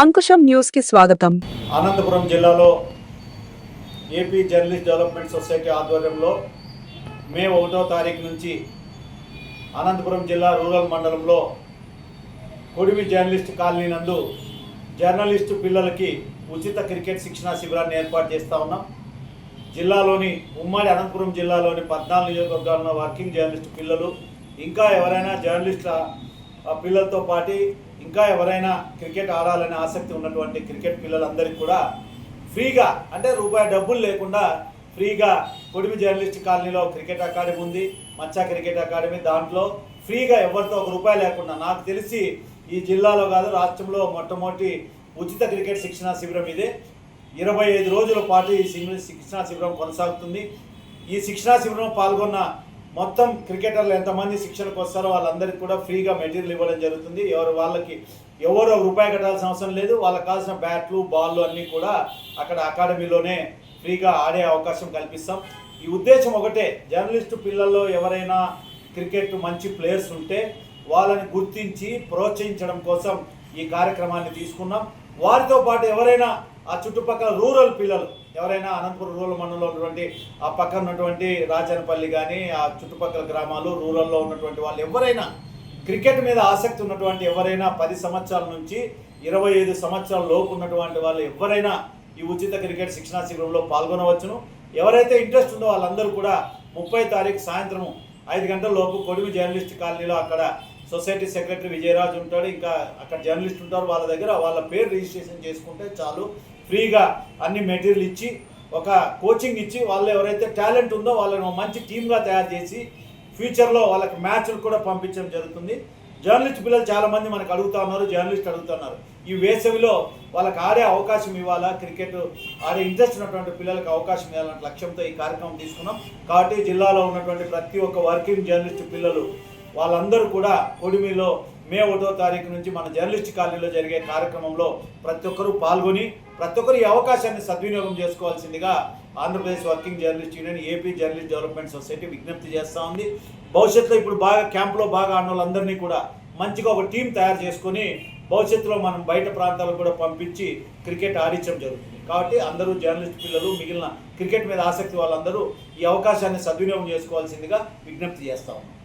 Ankusam news కి స్వాగతం. అనంతపురం జిల్లాలో ఏపీ జర్నలిస్ట్ డెవలప్మెంట్ సొసైటీ ఆధ్వర్యంలో మే 1వ తారీఖు నుంచి అనంతపురం జిల్లా రూరల్ మండలంలో కొడిమి జర్నలిస్ట్ కాలనీ నందు జర్నలిస్టు పిల్లలకి ఉచిత క్రికెట్ శిక్షణా శిబిరాన్ని ఏర్పాటు చేస్తూ ఉన్నాం. జిల్లాలోని ఉమ్మడి అనంతపురం జిల్లాలోని 14 నియోజకవర్గాల్లో వర్కింగ్ జర్నలిస్టు పిల్లలు ఇంకా ఎవరైనా జర్నలిస్టుల పిల్లలతో పాటు ఇంకా ఎవరైనా క్రికెట్ ఆడాలని ఆసక్తి ఉన్నటువంటి క్రికెట్ పిల్లలందరికీ కూడా ఫ్రీగా, అంటే రూపాయి డబ్బులు లేకుండా ఫ్రీగా కొడిమి జర్నలిస్ట్ కాలనీలో క్రికెట్ అకాడమీ ఉంది, మచ్చా క్రికెట్ అకాడమీ. దాంట్లో ఫ్రీగా ఎవరితో ₹1 లేకుండా, నాకు తెలిసి ఈ జిల్లాలో కాదు రాష్ట్రంలో మొట్టమొదటి ఉచిత క్రికెట్ శిక్షణా శిబిరం ఇదే. 25 రోజుల పాటు ఈ శిక్షణా శిబిరం కొనసాగుతుంది. ఈ శిక్షణా శిబిరంలో పాల్గొన్న మొత్తం క్రికెటర్లు ఎంతమంది శిక్షణకు వస్తారో వాళ్ళందరికీ కూడా ఫ్రీగా మెటీరియల్ ఇవ్వడం జరుగుతుంది. ఎవరు ₹1 కట్టాల్సిన అవసరం లేదు. వాళ్ళకి కావాల్సిన బ్యాట్లు, బాళ్ళు అన్నీ కూడా అక్కడ అకాడమీలోనే ఫ్రీగా ఆడే అవకాశం కల్పిస్తాం. ఈ ఉద్దేశం ఒకటే, జర్నలిస్టు పిల్లల్లో ఎవరైనా క్రికెట్ మంచి ప్లేయర్స్ ఉంటే వాళ్ళని గుర్తించి ప్రోత్సహించడం కోసం ఈ కార్యక్రమాన్ని తీసుకున్నాం. వారితో పాటు ఎవరైనా ఆ చుట్టుపక్కల రూరల్ పిల్లలు ఎవరైనా అనంతపురం రూరల్ మండలంలో ఉన్నటువంటి ఆ పక్కన ఉన్నటువంటి రాజానపల్లి కానీ ఆ చుట్టుపక్కల గ్రామాలు రూరల్లో ఉన్నటువంటి వాళ్ళు ఎవరైనా క్రికెట్ మీద ఆసక్తి ఉన్నటువంటి ఎవరైనా 10 సంవత్సరాల నుంచి 25 సంవత్సరాల లోపు ఉన్నటువంటి వాళ్ళు ఎవరైనా ఈ ఉచిత క్రికెట్ శిక్షణా శిబిరంలో పాల్గొనవచ్చును. ఎవరైతే ఇంట్రెస్ట్ ఉందో వాళ్ళందరూ కూడా 30 తారీఖు సాయంత్రం 5 గంటల లోపు కొడిమి జర్నలిస్ట్ కాలనీలో అక్కడ సొసైటీ సెక్రటరీ విజయరాజు ఉంటాడు, ఇంకా అక్కడ జర్నలిస్ట్ ఉంటారు. వాళ్ళ దగ్గర వాళ్ళ పేరు రిజిస్ట్రేషన్ చేసుకుంటే చాలు. ఫ్రీగా అన్ని మెటీరియల్ ఇచ్చి ఒక కోచింగ్ ఇచ్చి వాళ్ళు ఎవరైతే టాలెంట్ ఉందో వాళ్ళని మంచి టీమ్గా తయారు చేసి ఫ్యూచర్లో వాళ్ళకి మ్యాచ్లు కూడా పంపించడం జరుగుతుంది. జర్నలిస్ట్ పిల్లలు చాలామంది మనకు అడుగుతున్నారు. ఈ వేసవిలో వాళ్ళకి ఆడే అవకాశం ఇవ్వాలా, క్రికెట్ ఆడే ఇంట్రెస్ట్ ఉన్నటువంటి పిల్లలకు అవకాశం ఇవ్వాలనే లక్ష్యంతో ఈ కార్యక్రమం తీసుకున్నాం. కాబట్టి జిల్లాలో ఉన్నటువంటి ప్రతి ఒక్క వర్కింగ్ జర్నలిస్ట్ పిల్లలు వాళ్ళందరూ కూడా కొడిమిలో మే 1వ తారీఖు నుంచి మన జర్నలిస్ట్ కాలనీలో జరిగే కార్యక్రమంలో ప్రతి ఒక్కరూ పాల్గొని ప్రతి ఒక్కరు ఈ అవకాశాన్ని సద్వినియోగం చేసుకోవాల్సిందిగా Andhra Pradesh working journalist union, AP journalist development society విజ్ఞప్తి చేస్తూ ఉంది. భవిష్యత్తులో ఇప్పుడు క్యాంప్లో బాగా ఆడిన వాళ్ళందరినీ కూడా మంచిగా ఒక టీం తయారు చేసుకొని భవిష్యత్తులో మనం బయట ప్రాంతాలకు కూడా పంపించి క్రికెట్ ఆడించడం జరుగుతుంది. కాబట్టి అందరూ జర్నలిస్ట్ పిల్లలు, మిగిలిన క్రికెట్ మీద ఆసక్తి వాళ్ళందరూ ఈ అవకాశాన్ని సద్వినియోగం చేసుకోవాల్సిందిగా విజ్ఞప్తి చేస్తా ఉన్నాం.